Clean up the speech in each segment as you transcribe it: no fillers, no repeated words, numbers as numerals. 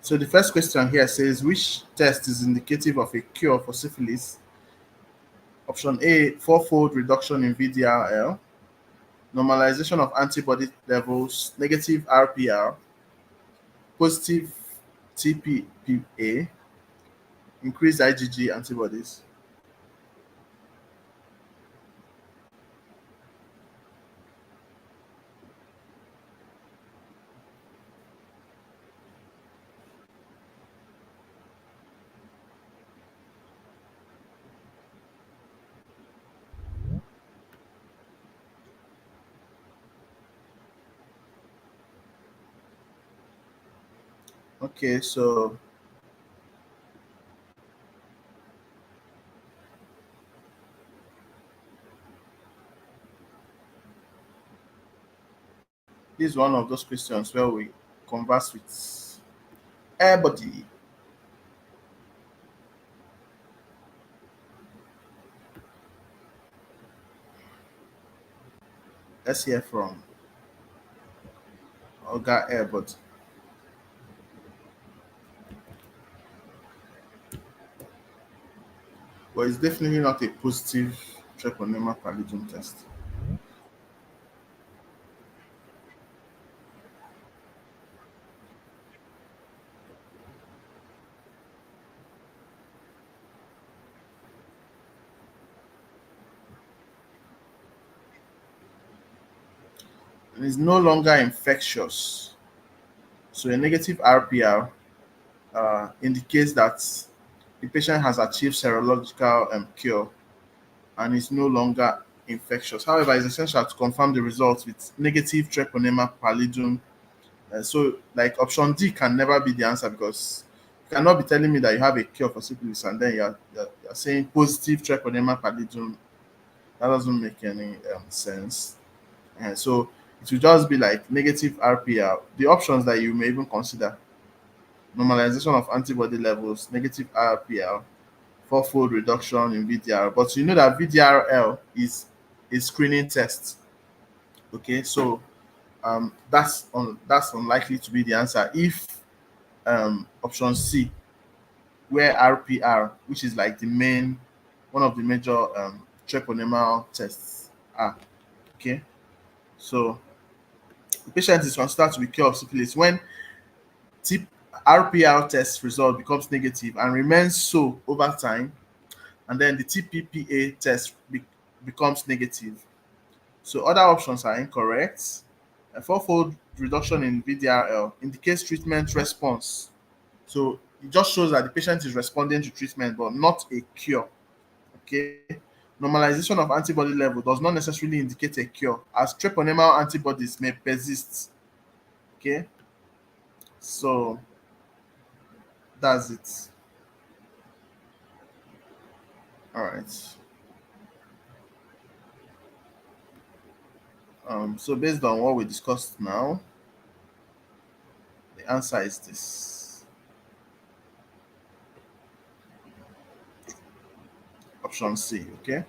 So the first question here says, which test is indicative of a cure for syphilis? Option A, fourfold reduction in VDRL, normalization of antibody levels, negative RPR, positive TPPA, increased IgG antibodies. Okay, so this is one of those questions where we converse with everybody. Let's hear from Oga Airbud. But it's definitely not a positive treponema pallidum test. And it's no longer infectious. So a negative RPR indicates that the patient has achieved serological cure and is no longer infectious. However, it's essential to confirm the results with negative treponema pallidum. So, like option D can never be the answer because you cannot be telling me that you have a cure for syphilis and then you're saying positive treponema pallidum. That doesn't make any sense. And so it will just be like negative RPR. The options that you may even consider: normalization of antibody levels, negative RPR, fourfold reduction in VDR. But you know that VDRL is a screening test. Okay, so that's unlikely to be the answer if option C, where RPR, which is like the main one of the major treponemal tests, are. Okay, so the patient is considered to be cured of syphilis when RPR test result becomes negative and remains so over time, and then the TPPA test becomes negative. So other options are incorrect. A fourfold reduction in VDRL indicates treatment response. So it just shows that the patient is responding to treatment, but not a cure. Okay. Normalization of antibody level does not necessarily indicate a cure, as treponemal antibodies may persist. Okay. So that's it. All right. So based on what we discussed now, the answer is this. Option C, okay?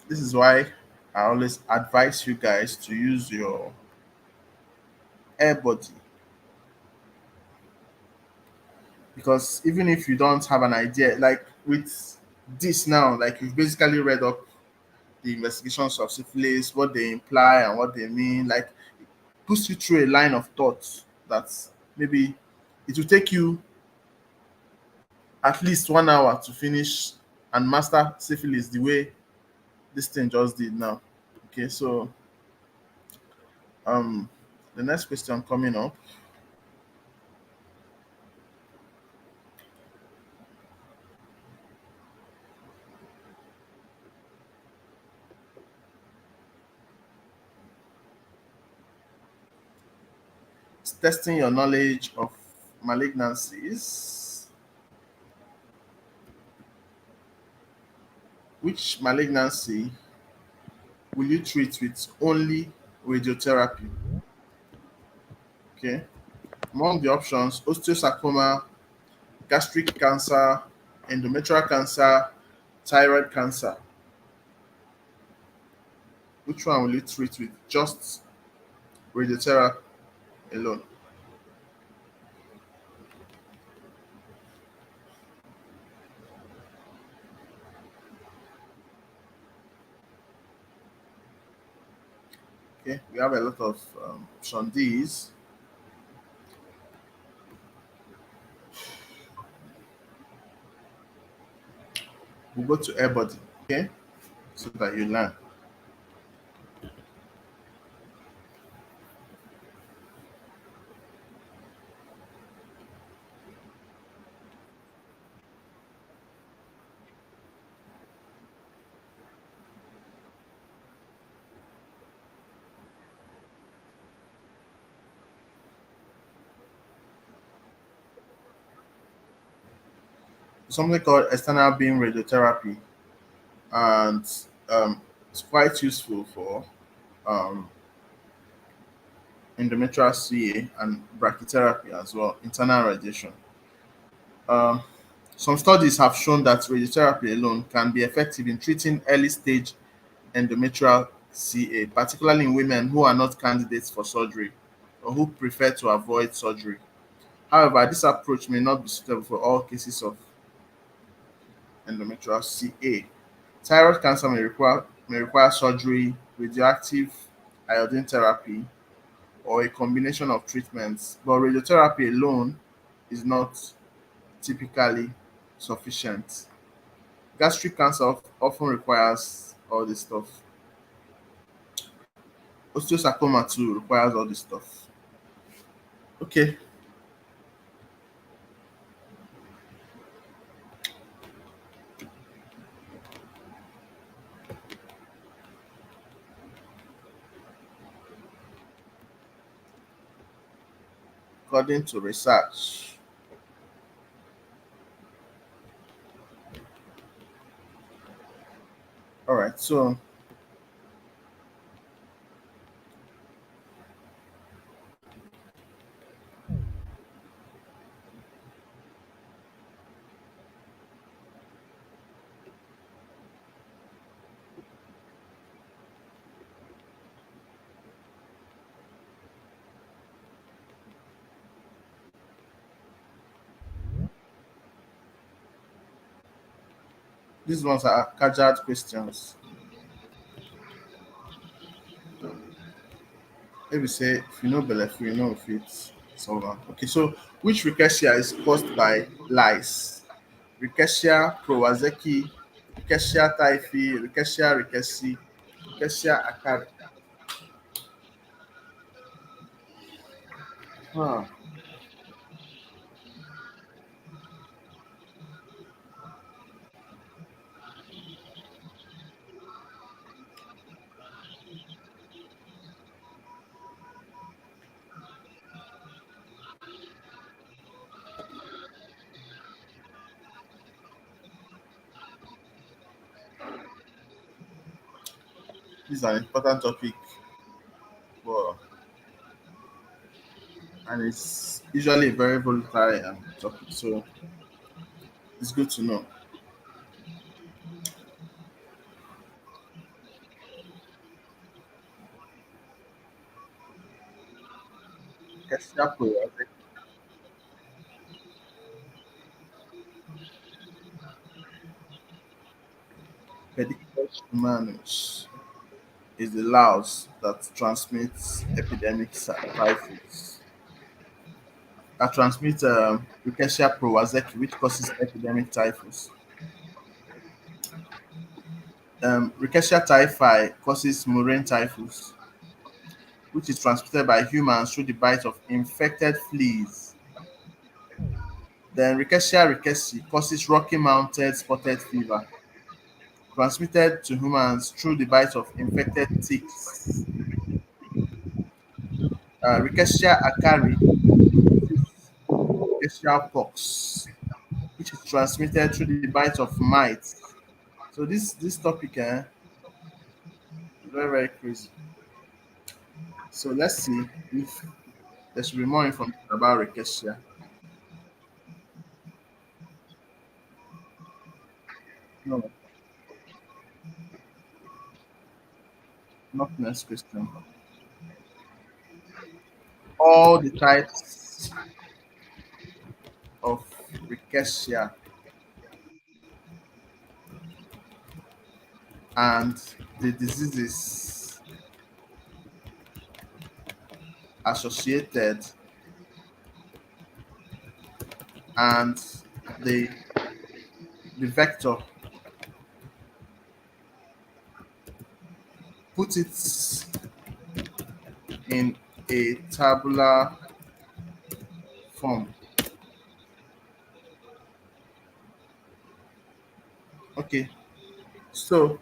This is why I always advise you guys to use your AirBuddy, because even if you don't have an idea, like with this now, like you've basically read up the investigations of syphilis, what they imply and what they mean, like puts you through a line of thought that maybe it will take you at least 1 hour to finish and master syphilis the way this thing just did now. Okay, so um the next question coming up. Testing your knowledge of malignancies. Which malignancy will you treat with only radiotherapy? Okay. Among the options, osteosarcoma, gastric cancer, endometrial cancer, thyroid cancer. Which one will you treat with just radiotherapy alone? Okay, we have a lot of option D's. We'll go to everybody, okay, so that you learn. Something called external beam radiotherapy, and it's quite useful for um, endometrial CA and brachytherapy as well, internal radiation. Um, some studies have shown that radiotherapy alone can be effective in treating early stage endometrial CA, particularly in women who are not candidates for surgery or who prefer to avoid surgery. However, this approach may not be suitable for all cases of endometrial CA. Thyroid cancer may require surgery, radioactive iodine therapy, or a combination of treatments, but radiotherapy alone is not typically sufficient. Gastric cancer often requires all this stuff. Osteosarcoma too requires all this stuff. Okay, according to research. All right, so these ones are casual questions. Maybe say if you know if you know if it's solvent. Okay, so which rickettsia is caused by lice? Rickettsia prowazeki, Rickettsia typhi, Rickettsia rickettsii, Rickettsia acari. Huh. This is an important topic, for, and it's usually a very volatile topic, so it's good to know. Rickettsia prowazeki, Pediculus humanus is the louse that transmits typhus. That transmits Rickettsia prowazeki, which causes epidemic typhus. Rickettsia typhi causes murine typhus, which is transmitted by humans through the bite of infected fleas. Then Rickettsia rickettsii causes Rocky Mountain spotted fever, transmitted to humans through the bite of infected ticks. Rickettsia acari causes Rickettsia pox, which is transmitted through the bite of mites. So this topic is very very crazy. So let's see if there should be more information about Rickettsia. No. Not next question. All the types of rickettsia and the diseases associated and the the vector, put it in a tabular form. Okay, so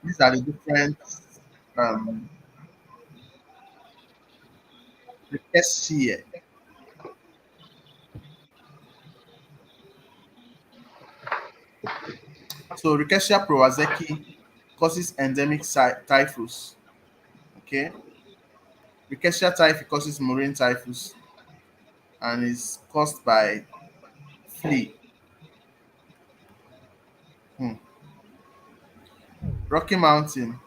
these are the different um, rickettsia. So Rickettsia prowazekii causes endemic typhus. Okay, Rickettsia typhi causes marine typhus and is caused by flea. Hmm. Rocky Mountain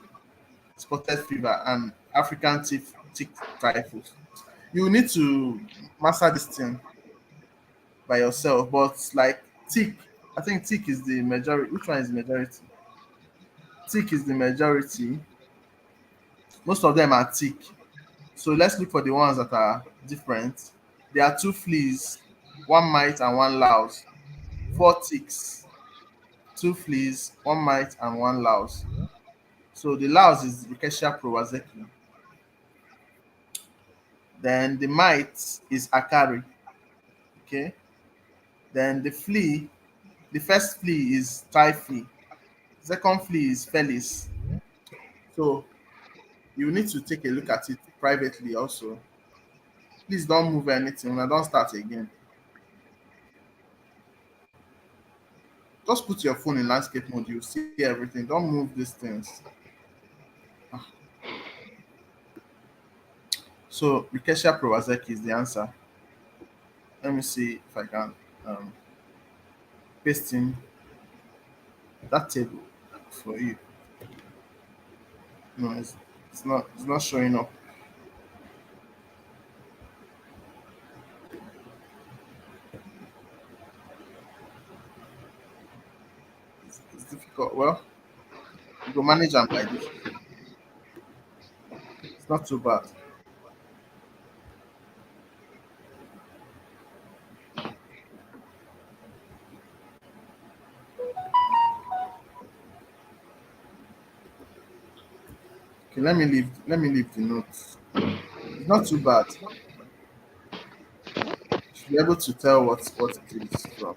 spotted fever and African tick typhus. You need to master this thing by yourself, but like tick, I think tick is the majority. Which one is the majority? Tick is the majority. Most of them are tick. So let's look for the ones that are different. There are two fleas, one mite and one louse. Four ticks, two fleas, one mite and one louse. So the louse is Rickettsia prowazekii. Then the mite is Akari. Okay. Then the first flea is Typhi. Second flea is Felis. So you need to take a look at it privately also. Please don't move anything. When I don't start again. Just put your phone in landscape mode. You see everything. Don't move these things. Ah, so Rickettsia prowazekii is the answer. Let me see if I can um, paste in that table for you. No, it's not showing up. It's difficult. Well, you go manage them like this. It's not too bad. Okay, let me leave the notes. It's not too bad. You should be able to tell what it is from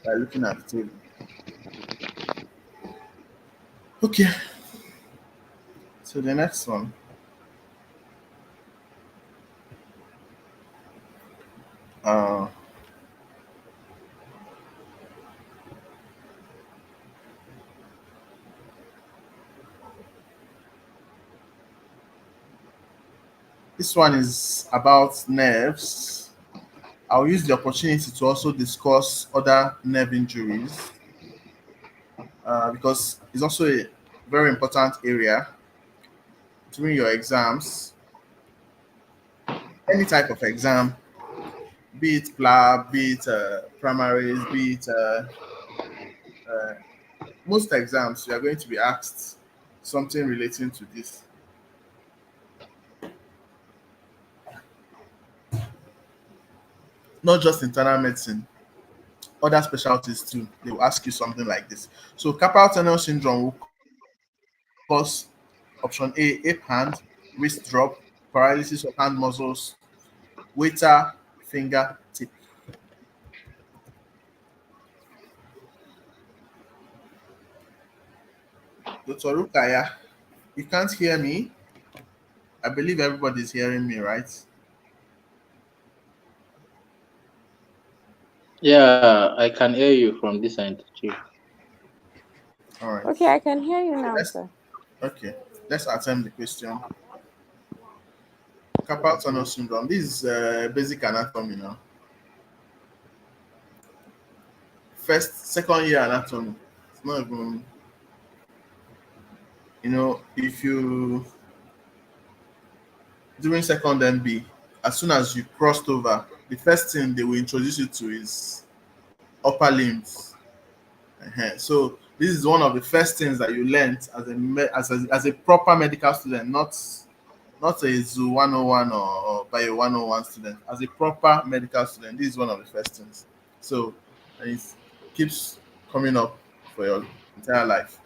by looking at the table. Okay, so the next one. Uh, this one is about nerves. I'll use the opportunity to also discuss other nerve injuries because it's also a very important area during your exams. Any type of exam, be it PLAB, be it primaries, be it uh, most exams, you are going to be asked something relating to this. Not just internal medicine, other specialties too. They will ask you something like this. So carpal tunnel syndrome will cause option A, ape hand, wrist drop, paralysis of hand muscles, waiter, finger, tip. Dr. Rukaya, you can't hear me. I believe everybody's hearing me, right? Yeah, I can hear you from this end too. All right. Okay, I can hear you So now, let's sir. okay. Let's attempt the question. Carpal tunnel syndrome. This is basic anatomy now. Second year anatomy. It's not even. if you during second MB, as soon as you crossed over, the first thing they will introduce you to is upper limbs. So this is one of the first things that you learned as a proper medical student, not a Zoo 101 or Bio 101 student. As a proper medical student, this is one of the first things. So, and it keeps coming up for your entire life.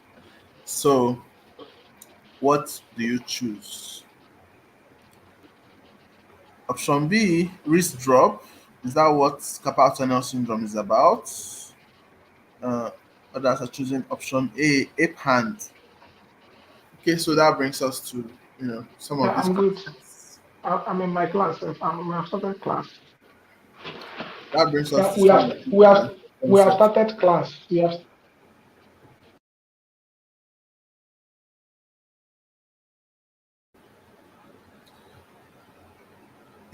So, what do you choose? Option B, wrist drop. Is that what carpal tunnel syndrome is about? Uh, Others are choosing option A, ape hand. Okay, so that brings us to some Yeah, of these I'm good. questions. I'm in my class. I'm started class. That brings us Yeah, to some of these we have concepts. started class. We have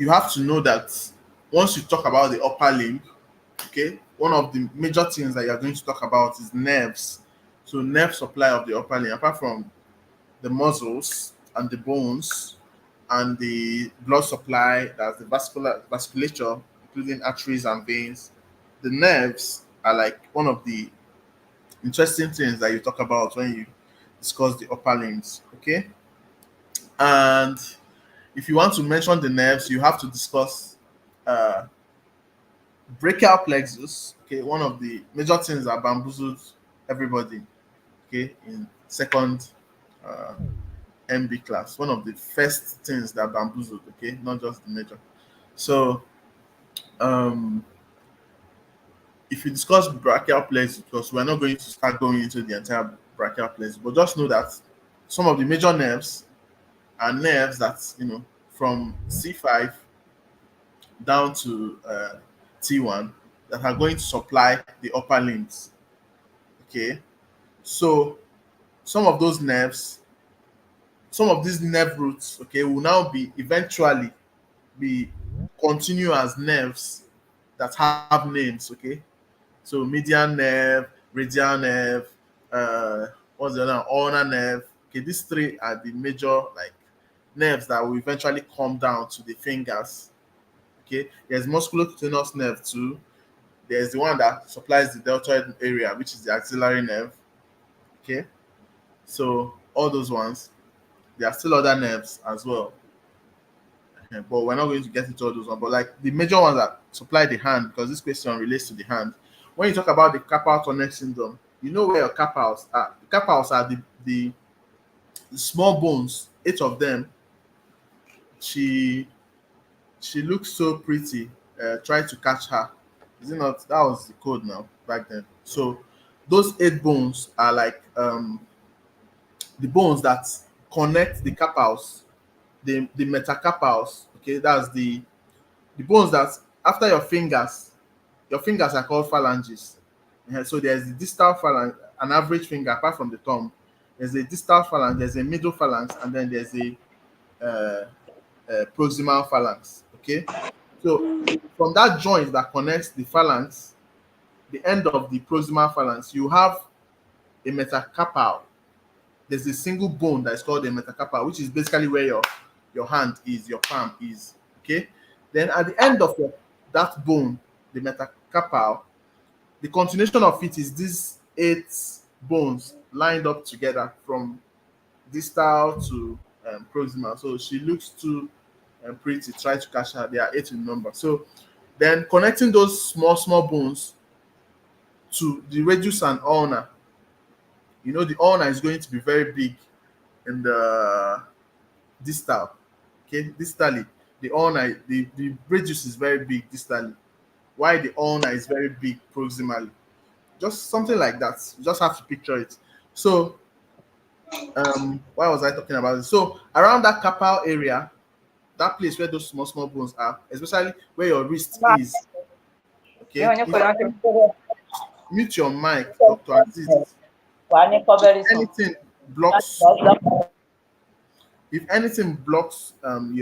You have to know that once you talk about the upper limb, okay, one of the major things that you're going to talk about is nerves. So nerve supply of the upper limb, apart from the muscles and the bones and the blood supply, that's the vasculature, including arteries and veins. The nerves are like one of the interesting things that you talk about when you discuss the upper limbs. Okay. And if you want to mention the nerves, you have to discuss uh, brachial plexus. Okay, one of the major things that bamboozled everybody. Okay, in second uh, MB class, one of the first things that bamboozled. Okay, not just the major. So, um, if you discuss brachial plexus, because we're not going to start going into the entire brachial plexus, but just know that some of the major nerves are nerves that from C5 down to T1 that are going to supply the upper limbs. Okay, so some of those nerves, some of these nerve roots, okay, will now be eventually be continue as nerves that have names. Okay, so median nerve, radial nerve, uh, what's the other one? Ulnar nerve. Okay, these three are the major like nerves that will eventually come down to the fingers. Okay, there's musculocutaneous nerve too. There's the one that supplies the deltoid area, which is the axillary nerve. Okay, so all those ones. There are still other nerves as well, but we're not going to get into all those ones. But like the major ones that supply the hand, because this question relates to the hand. When you talk about the carpal tunnel syndrome, you know where your carpals are. The carpals are the small bones. 8 of them. She she looks so pretty. Try to catch her. Is it not? That was the code now back then. So those 8 bones are like the bones that connect the carpals, the metacarpals. Okay, that's the bones that after your fingers are called phalanges. So there's the distal phalanx, an average finger apart from the thumb. There's a distal phalanx, there's a middle phalanx, and then there's a uh, proximal phalanx. Okay, so from that joint that connects the phalanx, the end of the proximal phalanx, you have a metacarpal. There's a single bone that is called the metacarpal, which is basically where your hand is, your palm is. Okay. Then at the end of that bone, the metacarpal, the continuation of it is these 8 bones lined up together from distal to proximal. So she looks too pretty. Try to catch her. There are 8 in number. So then connecting those small bones to the radius and ulna. The ulna is going to be very big in the distal. Okay, distally, the ulna, the radius is very big distally, while the ulna is very big proximally. Just something like that. You just have to picture it. So, why was I talking about this? So, around that carpal area, that place where those small bones are, especially where your wrist is. Okay, if mute your mic, Dr. Aziz. If anything blocks, if anything blocks um,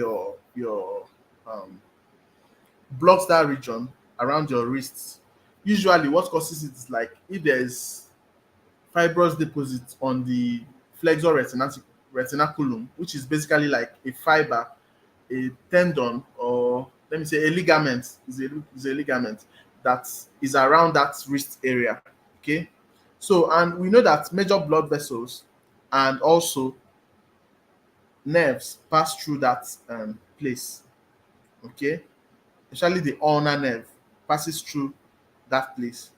blocks that region around your wrists. Usually, what causes it is like if there's fibrous deposits on the flexor retinaculum, which is basically like a fiber, a tendon, or let me say a ligament, is a ligament that is around that wrist area. Okay, so and we know that major blood vessels and also nerves pass through that place. Okay, especially the ulnar nerve passes through that place.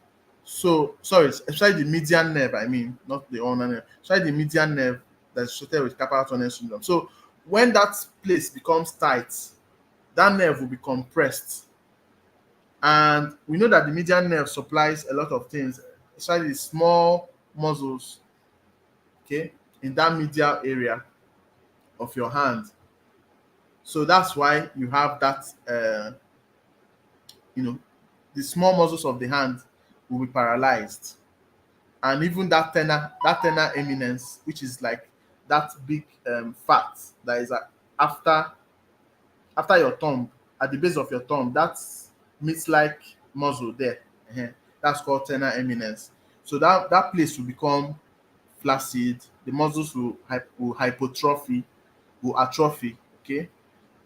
So sorry, especially the median nerve, I mean, not the ulnar nerve, especially the median nerve that's associated with carpal tunnel syndrome. So when that place becomes tight, that nerve will be compressed. And we know that the median nerve supplies a lot of things, especially the small muscles, okay, in that medial area of your hand. So that's why you have that, you know, the small muscles of the hand will be paralyzed. And even that tenor eminence, which is like that big fat that is after after your thumb, at the base of your thumb, that's meat-like muscle there. That's called tenor eminence. So that place will become flaccid. The muscles will hypertrophy, will atrophy. Okay,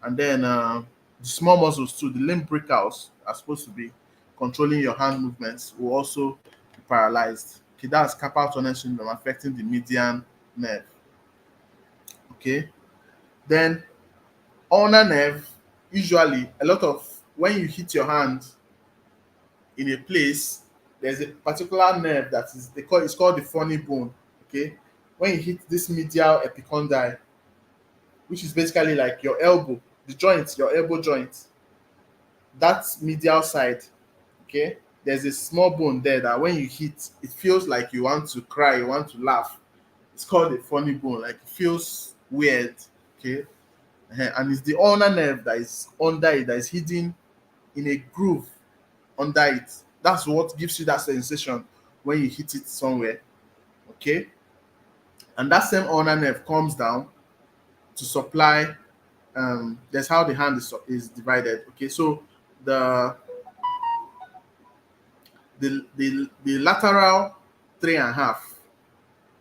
and then the small muscles too, the limbricals are supposed to be controlling your hand movements, will also be paralyzed. Okay, that's carpal tunnel syndrome affecting the median nerve. Okay, then ulnar nerve, usually a lot of when you hit your hand in a place, there's a particular nerve that is they call it's called the funny bone. Okay, when you hit this medial epicondyle, which is basically like your elbow, the joint, your elbow joint, that medial side, okay, there's a small bone there that when you hit, it feels like you want to cry, you want to laugh. It's called a funny bone, like it feels weird. Okay, and it's the ulnar nerve that is under it, that is hidden in a groove under it. That's what gives you that sensation when you hit it somewhere. Okay, and that same ulnar nerve comes down to supply. That's how the hand is divided. Okay, so the the lateral 3.5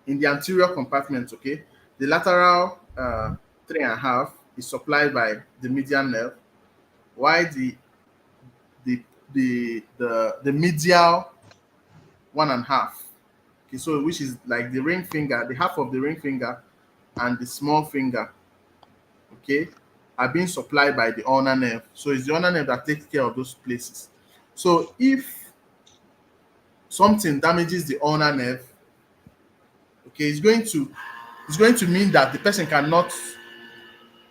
in the anterior compartment. Okay, the lateral 3.5 is supplied by the median nerve, while the the medial 1.5, okay, so which is like the ring finger, the half of the ring finger and the small finger, okay, are being supplied by the ulnar nerve. So it's the ulnar nerve that takes care of those places. So if something damages the ulnar nerve, okay, it's going to mean that the person cannot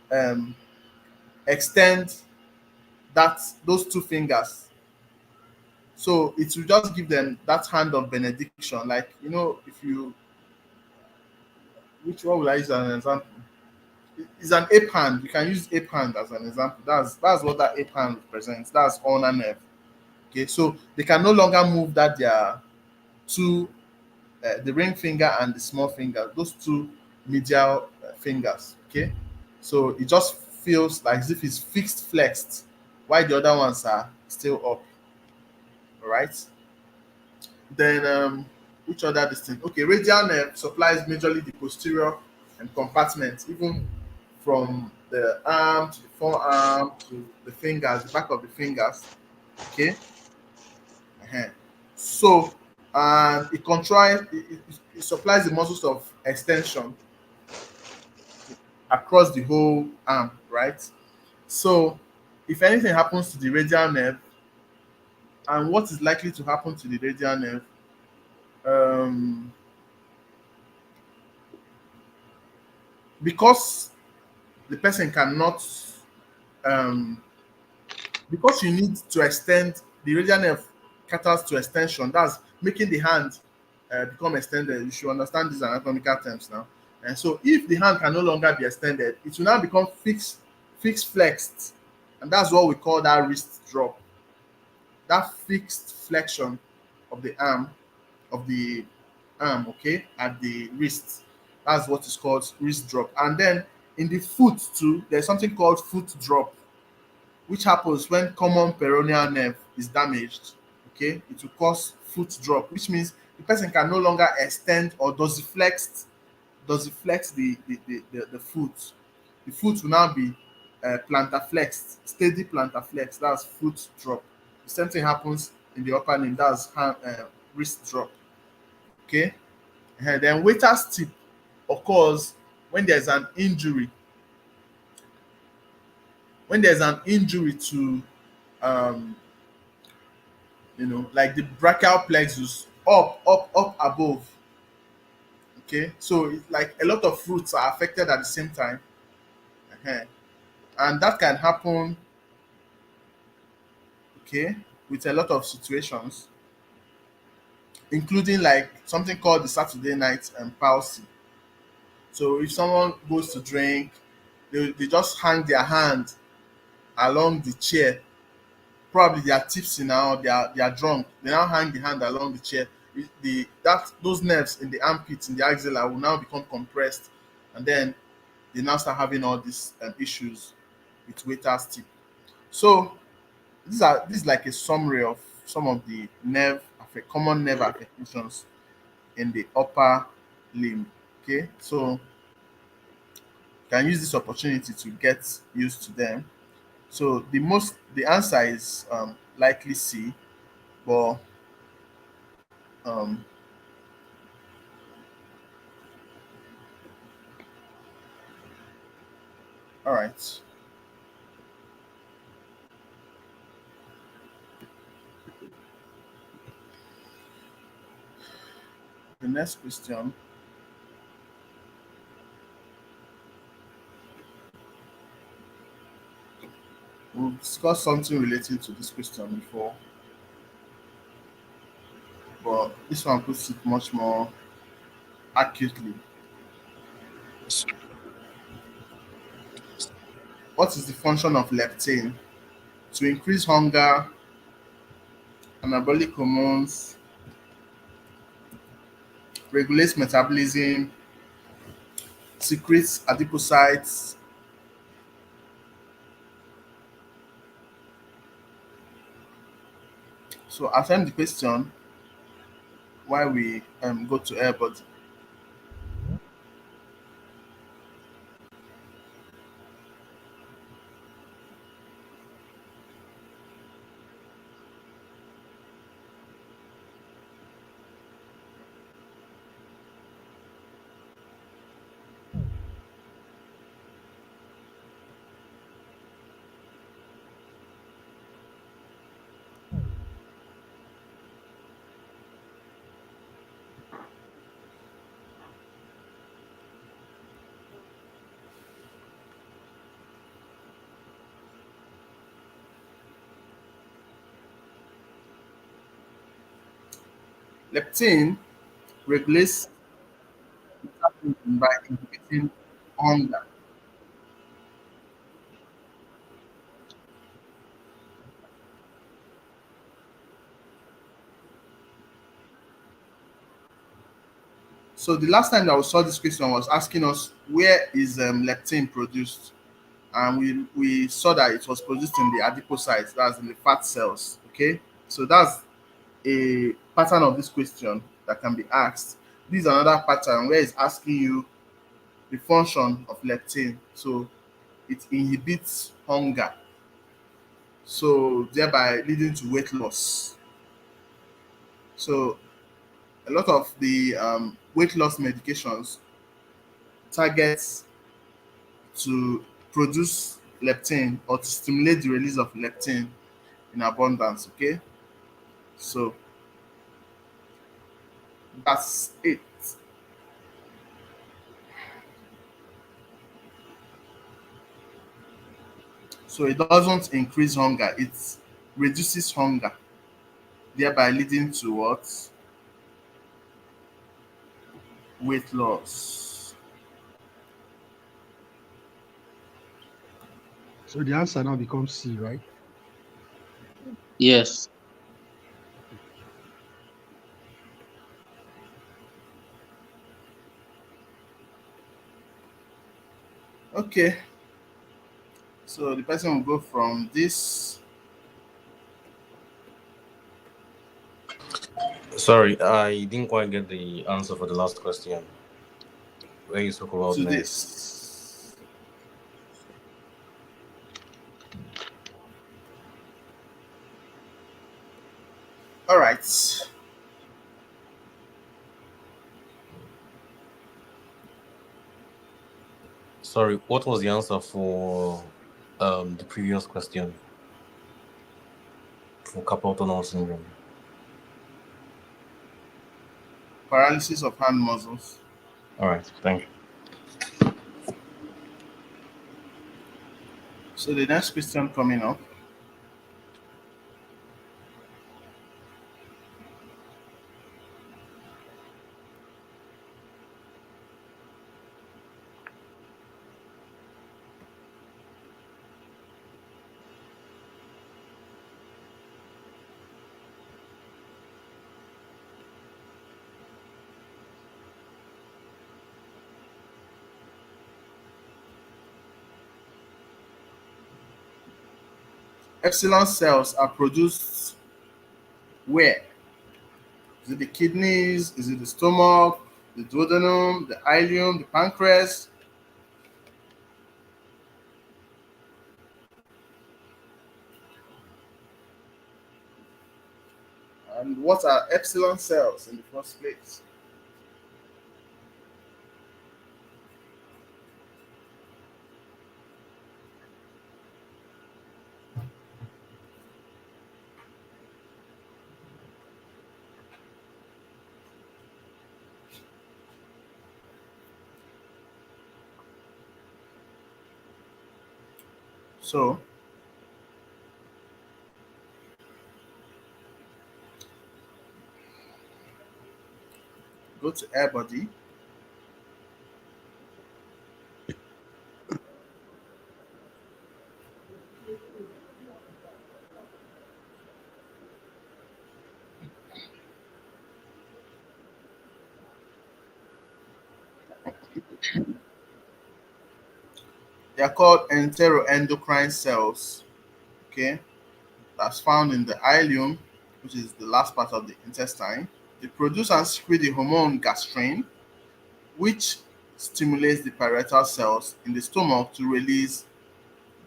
um, extend those two fingers. So it will just give them that hand of benediction. Like, you know, if you, which one will I use as an example? It's an ape hand. You can use ape hand as an example. That's what that ape hand represents. That's ulnar nerve. Okay, so they can no longer move that their two, the ring finger and the small finger, those two medial fingers. Okay, so it just feels like as if it's fixed flexed, while the other ones are still up. All right. Then which other distinct? Okay, radial nerve supplies majorly the posterior and compartment, even from the arm to the forearm to the fingers, the back of the fingers. Okay. uh So and it controls it supplies the muscles of extension across the whole arm, right? So if anything happens to the radial nerve, and what is likely to happen to the radial nerve, um, because the person cannot, um, because you need to extend the radial nerve caters to extension. That's making the hand become extended. You should understand these anatomical terms now. And so, if the hand can no longer be extended, it will now become fixed flexed, and that's what we call that wrist drop. That fixed flexion of the arm, of the okay, at the wrist. That's what is called wrist drop. And then in the foot too, there's something called foot drop, which happens when common peroneal nerve is damaged. Okay, it will cause foot drop, which means the person can no longer extend or dorsiflex does it flex the foot? The foot will now be plantar flexed, steady plantar flex. That's foot drop. The same thing happens in the upper limb. That's hand, wrist drop. Okay. Then waiter's tip occurs when there's an injury. When there's an injury to, um, like the brachial plexus up above. Okay, so it's like a lot of fruits are affected at the same time. uh And that can happen, okay, with a lot of situations, including like something called the Saturday night palsy. So if someone goes to drink, they just hang their hand along the chair. Probably they are tipsy now, they are drunk. They now hang the hand along the chair. Those nerves in the armpit, in the axilla, will now become compressed, and then they now start having all these issues with waiter's tip. So this is like a summary of some of the common nerve affections in the upper limb. Okay, so you can use this opportunity to get used to them. So the answer is likely C, but um, all right. The next question. We've discussed something related to this question before, but this one puts it much more accurately. What is the function of leptin? To increase hunger, anabolic hormones, regulates metabolism, secretes adipocytes. So attend the question while we go to air, but leptin regulates metabolism by inhibiting hunger. So the last time that we saw this question was asking us where is leptin produced, and we saw that it was produced in the adipocytes, that's in the fat cells. Okay, so that's a pattern of this question that can be asked. This is another pattern where it's asking you the function of leptin. So it inhibits hunger, so thereby leading to weight loss. So a lot of the weight loss medications targets to produce leptin or to stimulate the release of leptin in abundance. Okay, so that's it. So it doesn't increase hunger, it reduces hunger, thereby leading to what? Weight loss. So the answer now becomes C, right? Yes. Okay, so the person will go from this. Sorry, I didn't quite get the answer for the last question. where you spoke about to men. this. All right. Sorry, what was the answer for the previous question for carpal tunnel syndrome? Paralysis of hand muscles. All right, thank you. So the next question coming up. Epsilon cells are produced where? Is it the kidneys? Is it the stomach? The duodenum? The ileum? The pancreas? And what are epsilon cells in the first place? So, go to air body. They are called enteroendocrine cells. Okay, that's found in the ileum, which is the last part of the intestine. They produce and secrete the hormone gastrin, which stimulates the parietal cells in the stomach to release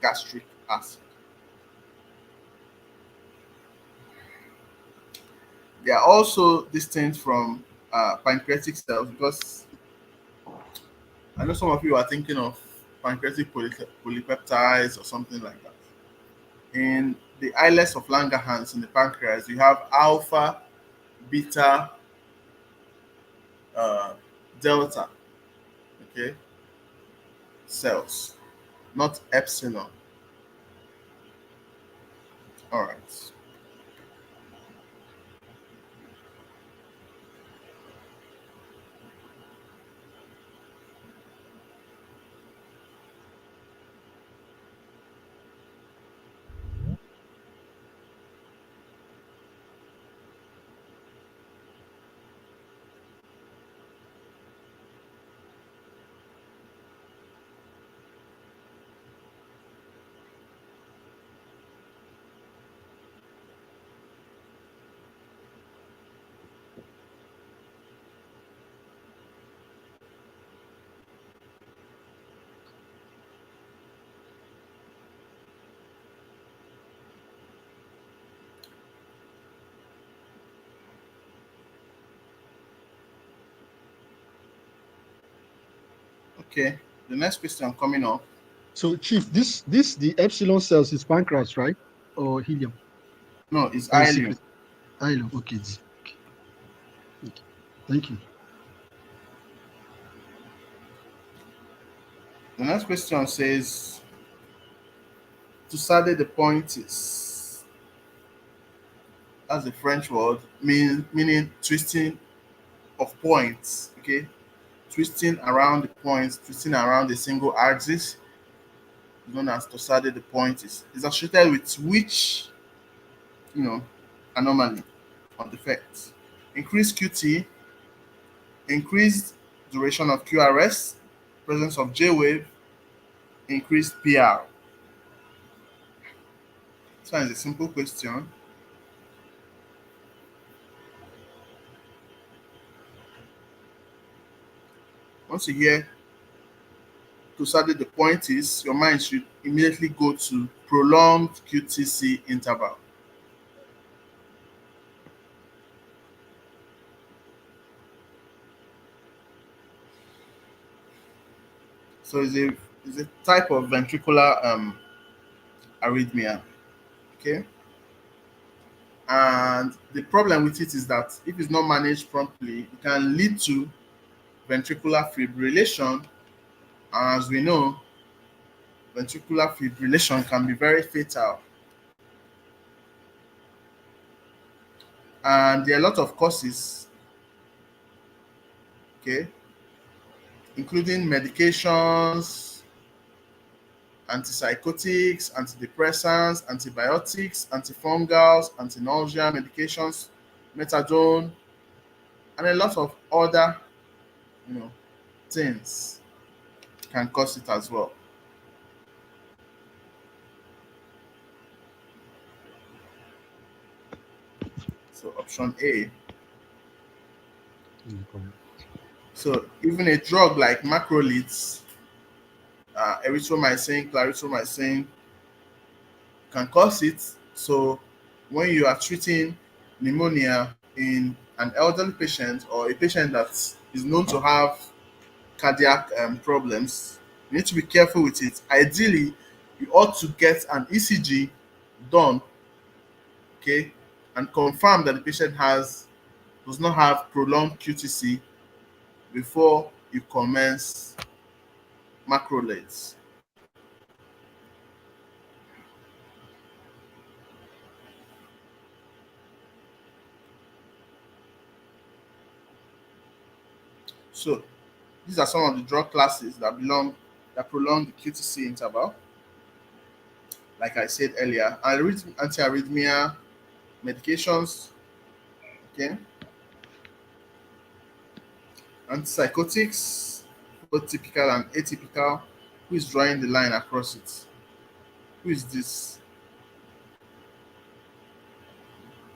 gastric acid. They are also distinct from pancreatic cells because I know some of you are thinking of pancreatic polypeptides or something like that. In the islets of Langerhans in the pancreas, you have alpha, beta, uh, delta, okay, cells, not epsilon. All right. Okay. The next question coming up. So, Chief, this the epsilon cells is pancreas, right? Or helium? No, it's Or is ileum. secret? Helium. Okay. Okay. Okay. Thank you. The next question says to study the points. That's the French word, meaning twisting of points. Okay, twisting around the points, twisting around a single axis, known as to study the points, is associated with which you know anomaly or defect? Increased QT, increased duration of QRS, presence of J wave, increased PR. This one is a simple question. Once you hear to study the point is, your mind should immediately go to prolonged QTC interval. So it's a type of ventricular arrhythmia. Okay. And the problem with it is that if it's not managed promptly, it can lead to ventricular fibrillation. And as we know, ventricular fibrillation can be very fatal. And there are a lot of causes, okay, including medications, antipsychotics, antidepressants, antibiotics, antifungals, anti-nausea medications, methadone, and a lot of other, things can cause it as well. So option A. So even a drug like macrolides, erythromycin, clarithromycin can cause it. So when you are treating pneumonia in an elderly patient or a patient that is known to have cardiac problems, you need to be careful with it. Ideally, you ought to get an ECG done, okay, and confirm that the patient does not have prolonged QTC before you commence macrolides. So these are some of the drug classes that prolong the QTC interval. Like I said earlier, anti-arrhythmia medications, okay, antipsychotics, both typical and atypical. Who is drawing the line across it? Who is this?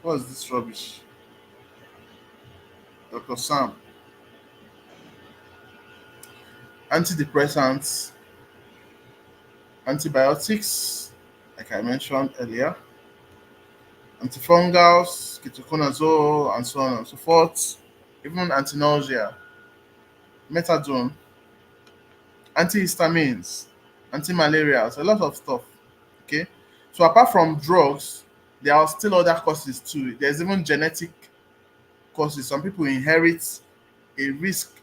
What is this rubbish? Dr. Sam. Antidepressants, antibiotics, like I mentioned earlier, antifungals, ketoconazole, and so on and so forth, even anti-nausea, methadone, antihistamines, anti-malarials, a lot of stuff. Okay, so apart from drugs, there are still other causes too. There's even genetic causes. Some people inherit a risk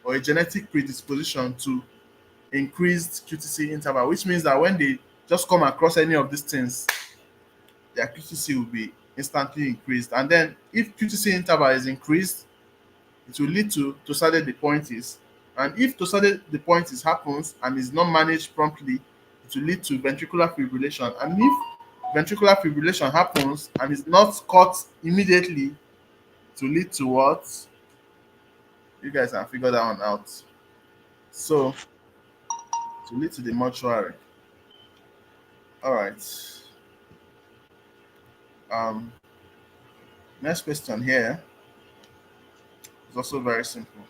or a genetic predisposition to increased QTC interval, which means that when they just come across any of these things, their QTC will be instantly increased. And then if QTC interval is increased, it will lead to torsades de pointes. And if torsades de pointes happens and is not managed promptly, it will lead to ventricular fibrillation. And if ventricular fibrillation happens and is not caught immediately, it will lead to what? You guys can figure that one out. So it will lead to the mortuary. All right. Next question here is also very simple.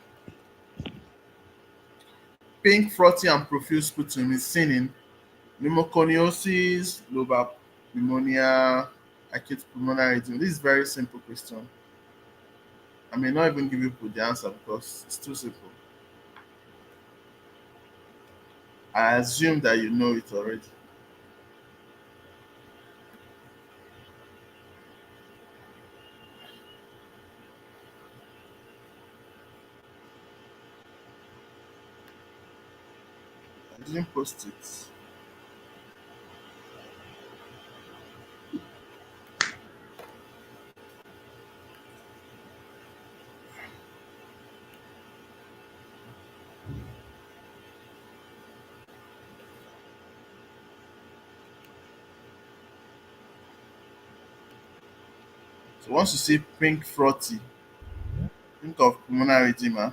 Pink, frothy, and profuse sputum is seen in pneumoconiosis, lobar pneumonia, acute pulmonary edema. This is a very simple question. I may not even give you the answer because it's too simple. I assume that you know it already. I didn't post it. So once you see pink frothy, think of pulmonary edema.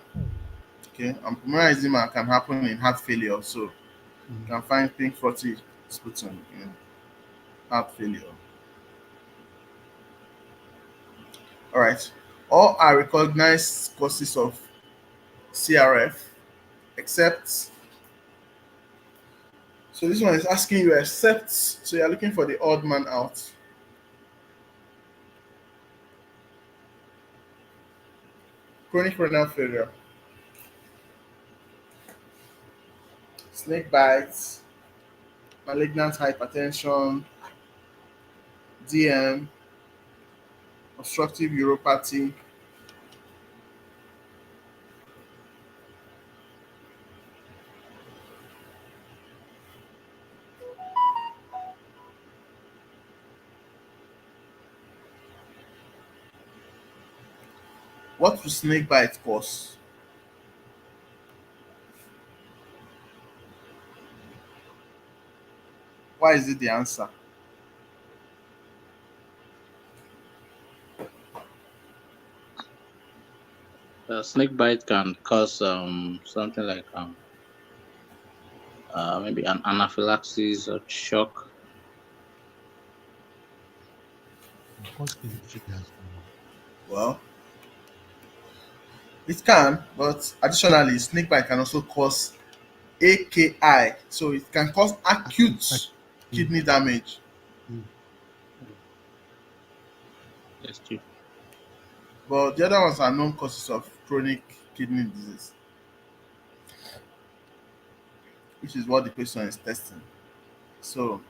Okay, and pulmonary edema can happen in heart failure. So you can find pink frothy sputum in heart failure. All right. All are recognized causes of CRF except So this one is asking you except, so you're looking for the odd man out. Chronic renal failure, snake bites, malignant hypertension, DM, obstructive uropathy. What will snake bite cause? Why is it the answer? Snake bite can cause something like maybe an anaphylaxis or shock. Cause kidney failure. Well, it can, but additionally, snake bite can also cause AKI. So it can cause acute kidney damage. Yes, Chief. But the other ones are known causes of chronic kidney disease, which is what the question is testing. So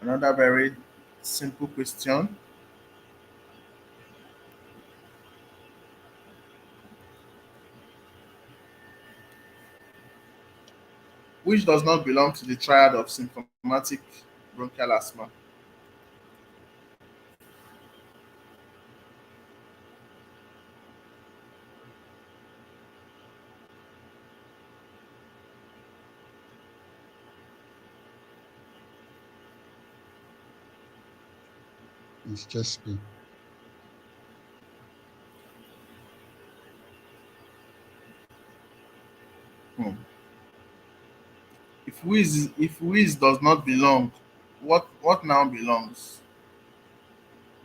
another very simple question. Which does not belong to the triad of symptomatic bronchial asthma? It's chest pain. If whiz does not belong, what now belongs?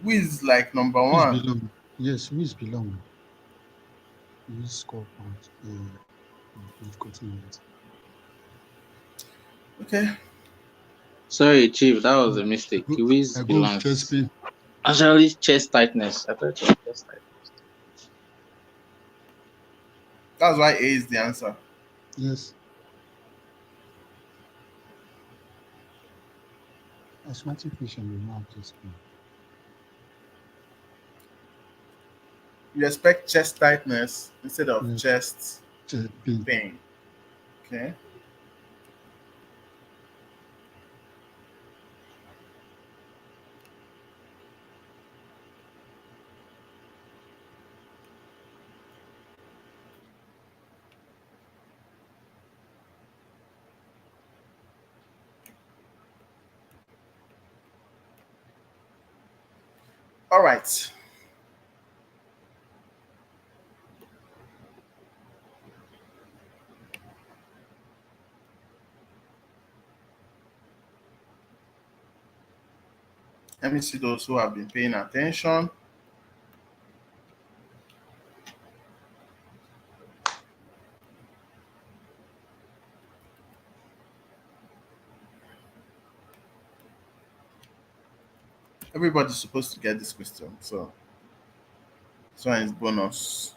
Whiz like number Which one. belong? Yes, which belong? Which score point? We've gotten it. Okay. Sorry, Chief, that was a mistake. I Wheeze go with chest belongs. pain. Actually, chest tightness. I thought it was chest tightness. That's why A is the answer. Yes. Asthmatic patient will not have chest pain. You expect chest tightness instead of Yes. chest Chest pain. pain. Okay. All right. Let me see those who have been paying attention. Everybody's supposed to get this question, so this one is bonus.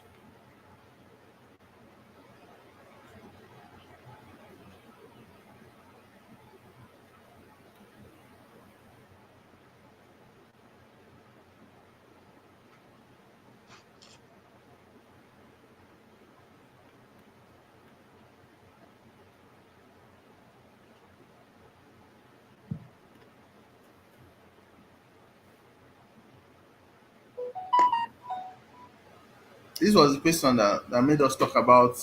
This was the question that made us talk about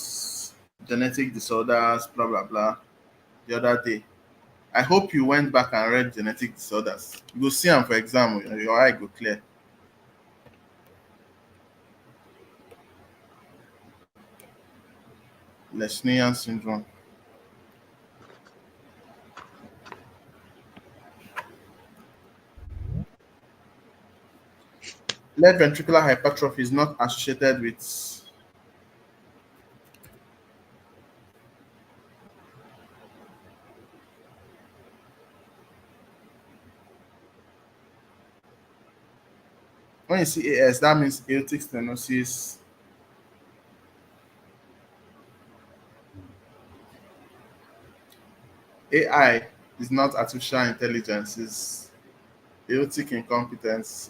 genetic disorders, blah blah blah, the other day. I hope you went back and read genetic disorders. You go see them for exam, your eye go clear. Leschnian syndrome. left ventricular hypertrophy is not associated with when you see AS, that means aortic stenosis. AI is not artificial intelligence, it's aortic incompetence.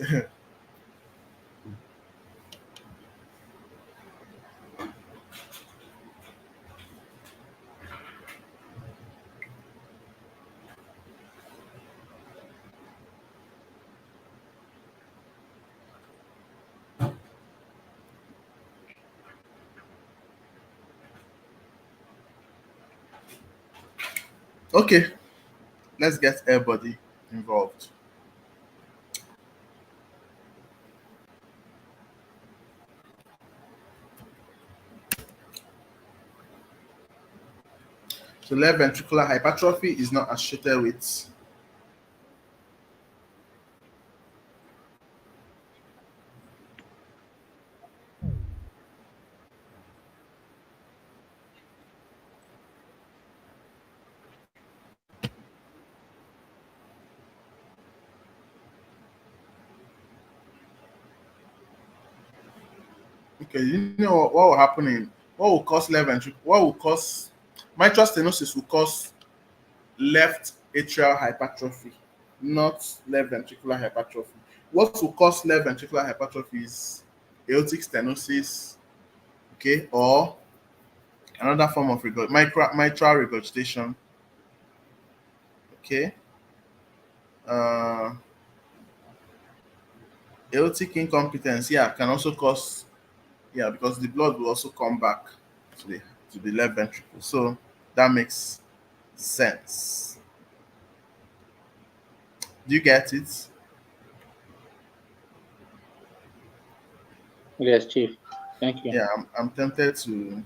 Okay, let's get everybody involved. So left ventricular hypertrophy is not associated with okay, you know what will happen in what will cause left ventricular, what will cause mitral stenosis will cause left atrial hypertrophy, not left ventricular hypertrophy. What will cause left ventricular hypertrophy is aortic stenosis, okay, or another form of mitral regurgitation, okay. Uh, aortic incompetence, yeah, can also cause, yeah, because the blood will also come back to the left ventricle. So that makes sense. Do you get it? Yes, Chief. Thank you. Yeah, I'm tempted to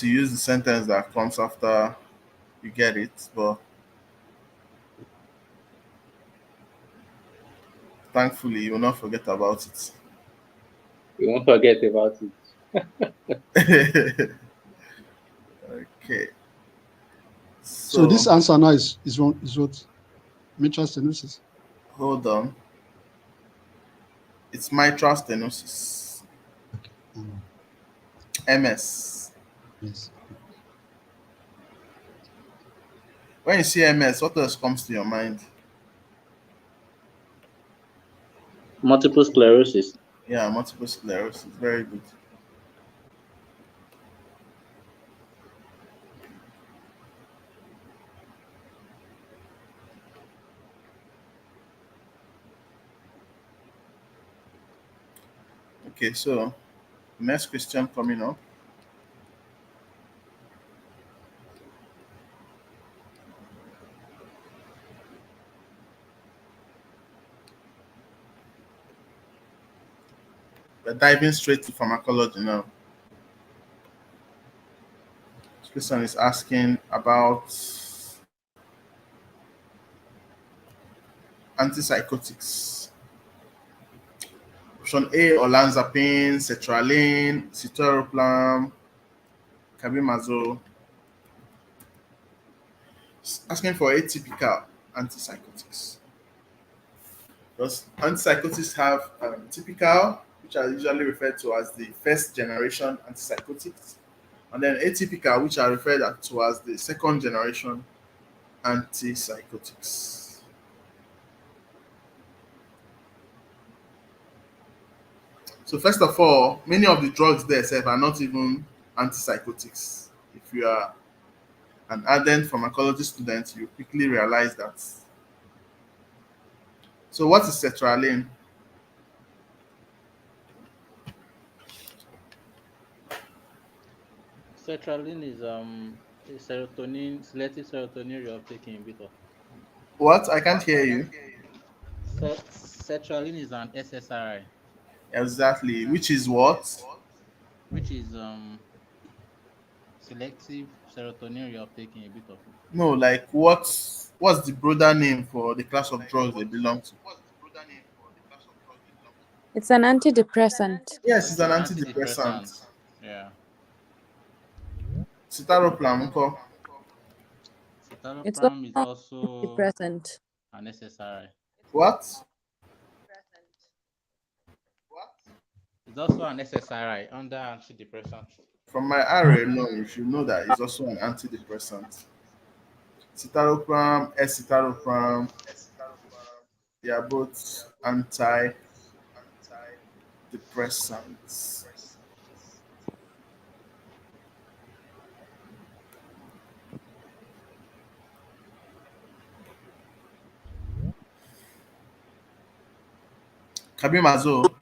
use the sentence that comes after you get it, but thankfully you will not forget about You won't forget about it. it. Okay. So this So answer now is wrong. Is what mitral stenosis? hold on. It's mitral stenosis. Okay. MS. Yes. When you see MS, what else comes to your mind? Multiple sclerosis. Yeah, multiple sclerosis. Very good. Okay, so next question coming up. We're diving straight to pharmacology now. This question is asking about antipsychotics. Option A, olanzapine, sertraline, citalopram, carbimazole. It's asking for atypical antipsychotics. Because antipsychotics have typical, which are usually referred to as the first generation antipsychotics, and then atypical, which are referred to as the second generation antipsychotics. So first of all, many of the drugs there itself are not even antipsychotics. If you are an ardent pharmacology student, you quickly realize that. So what is sertraline? Sertraline is a selective serotonin reuptake inhibitor. What? I can't hear you. Sertraline is an SSRI, Exactly. Which is what? which is selective serotonin reuptake inhibitor. No, like what's the broader name for the class of drugs they belong to? It's an antidepressant. Yes, it's an antidepressant. Yeah. Citalopram, uncle. It's Citalopram is also antidepressant. unnecessary. What? It's also unnecessary under antidepressant. From my area alone, you should know that it's also an antidepressant. Citalopram, escitalopram, they are both antidepressants. Carbimazole.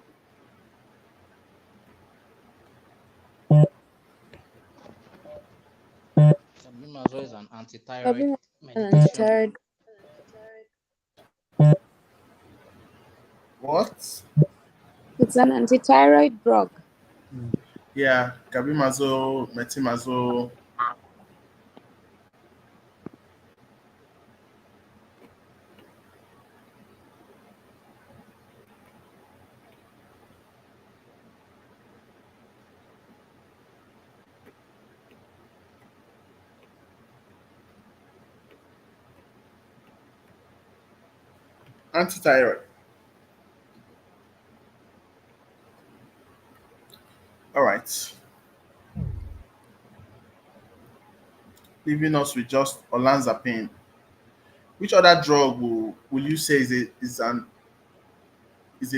Carbimazole is an antithyroid Having an medication. antithyroid. What? It's an antithyroid drug. Yeah, carbimazole, metimazole. Antithyroid. All right. Leaving us with just olanzapine. Which other drug will you say is a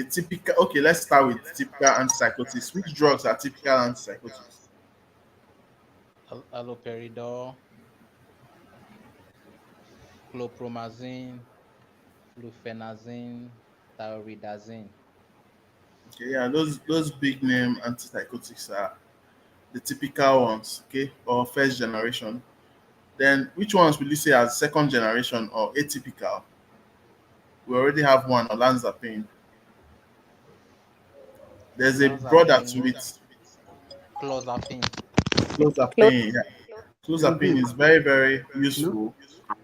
typical? Okay, let's start with typical antipsychotics. Which drugs are typical antipsychotics? Alloperidol, chlorpromazine, flufenazine, thioridazine. Okay, yeah, those big name antipsychotics are the typical ones. Okay, or first generation. Then which ones will you say are second generation or atypical? We already have one, olanzapine. There's a brother to Olanzapine, it, clozapine. clozapine. Yeah. Clozapine is very, very No, useful I'm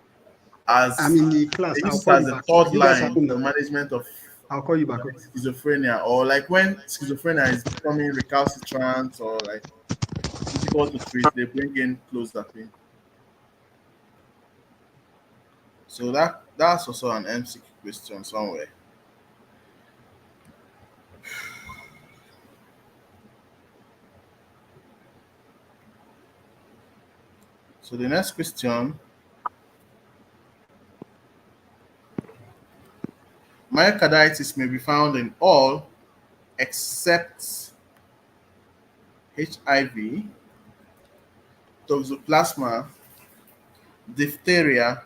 as in the they class. use I'll it call as you a back. third You guys line happen in the now. management of I'll call you back. schizophrenia, or like when schizophrenia is becoming recalcitrant or like difficult to treat, they bring in clozapine. So that's also an MCQ question somewhere. So the next question: myocarditis may be found in all except HIV, toxoplasma, diphtheria,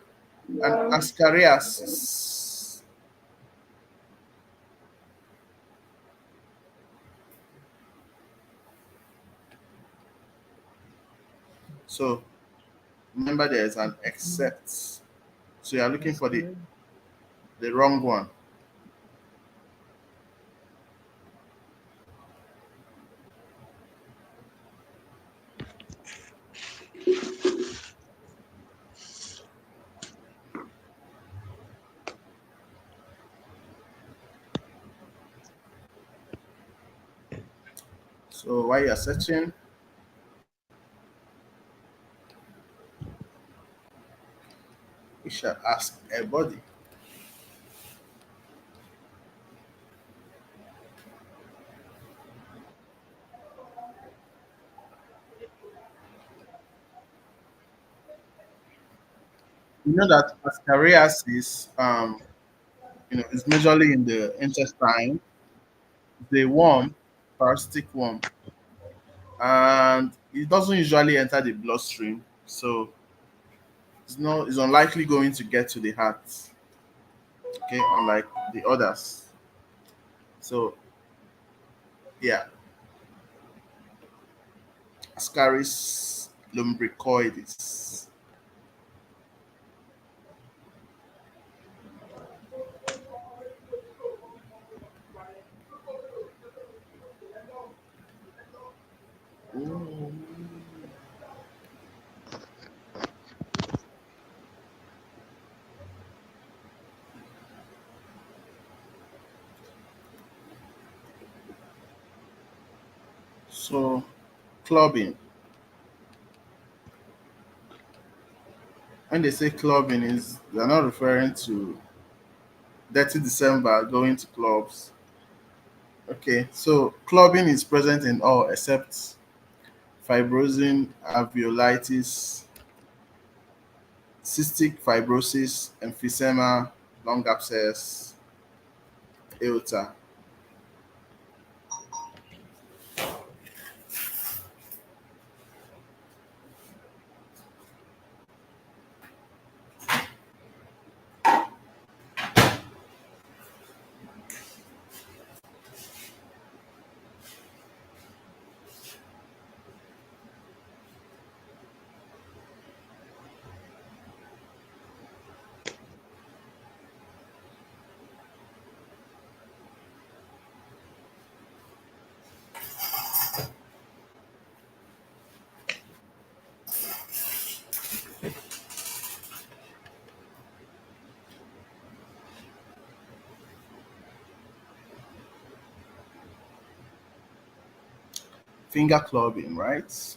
and ascariasis. So remember there is an except. So you are looking for the wrong one. So while you're searching, we shall ask everybody. You know that ascariasis, is majorly in the intestine. The worm, parasitic worm, and it doesn't usually enter the bloodstream, so it's unlikely going to get to the heart. Okay, unlike the others. So yeah, Ascaris lumbricoides. Ooh. So clubbing. When they say clubbing, is they're not referring to dirty December going to clubs. Okay, so clubbing is present in all except fibrosing alveolitis, cystic fibrosis, emphysema, lung abscess, aorta. Finger clubbing, right?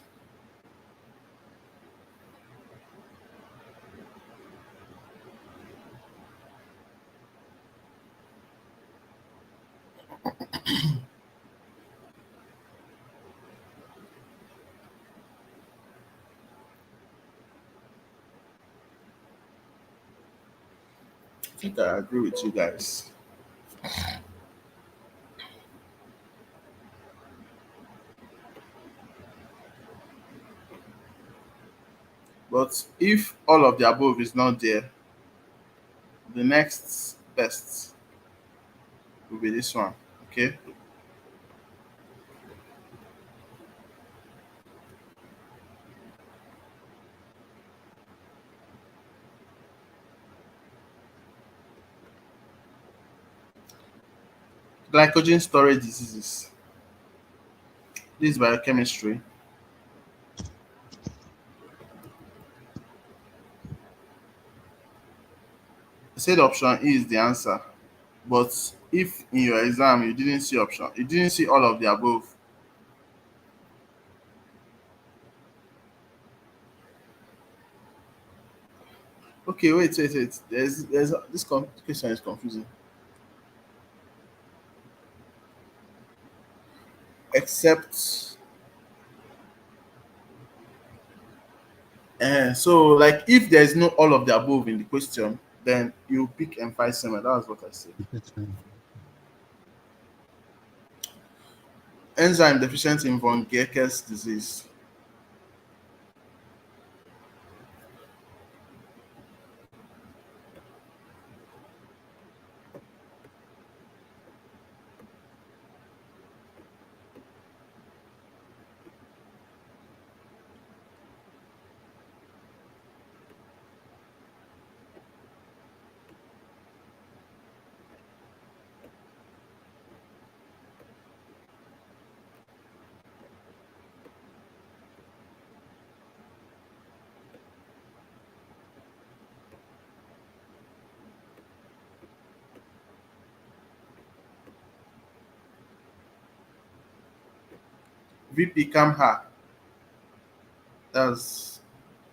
I think I agree with you guys. But if all of the above is not there, the next best will be this one. Okay. Glycogen storage diseases. This is biochemistry. I said option E is the answer. But if in your exam you didn't see option, you didn't see all of the above. Okay, wait. There's this question is confusing. Except, so like if there is no all of the above in the question, then you pick emphysema. That's what I say. Fine. Enzyme deficiency in von Gehrke's disease. VP Kamha. That's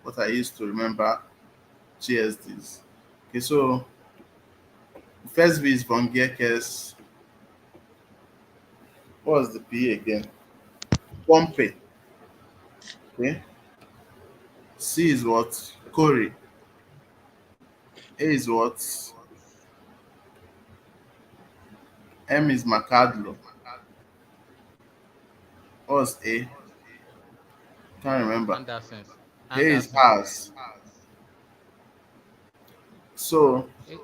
what I used to remember GSDs. Okay, so first V is von Gehrke's. What was the P again? Pompe. Okay. C is what? Corey. A is what? M is Macadlo. What was A? Can't remember. Anderson's. A is Anderson. Haas. So Eh,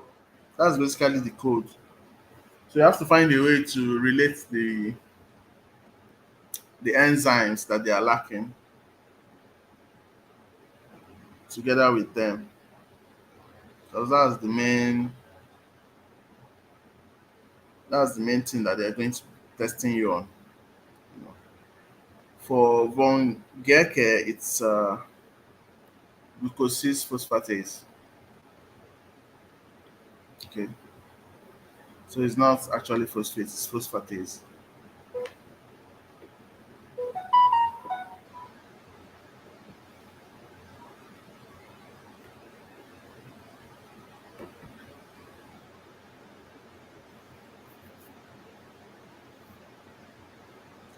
that's basically the code. So you have to find a way to relate the enzymes that they are lacking together with them. Because that's the main thing that they're going to be testing you on. You know. For von Gerke, it's glucose phosphatase. Okay, so it's not actually phosphate; it's phosphatase.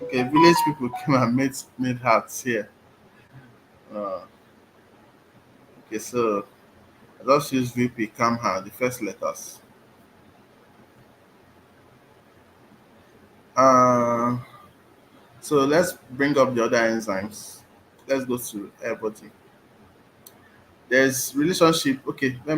Okay, village people came and made hearts here. Uh, okay, so I just use VP calm her, the first letters. Uh, so let's bring up the other enzymes. Let's go to air body. There's relationship. Okay, let me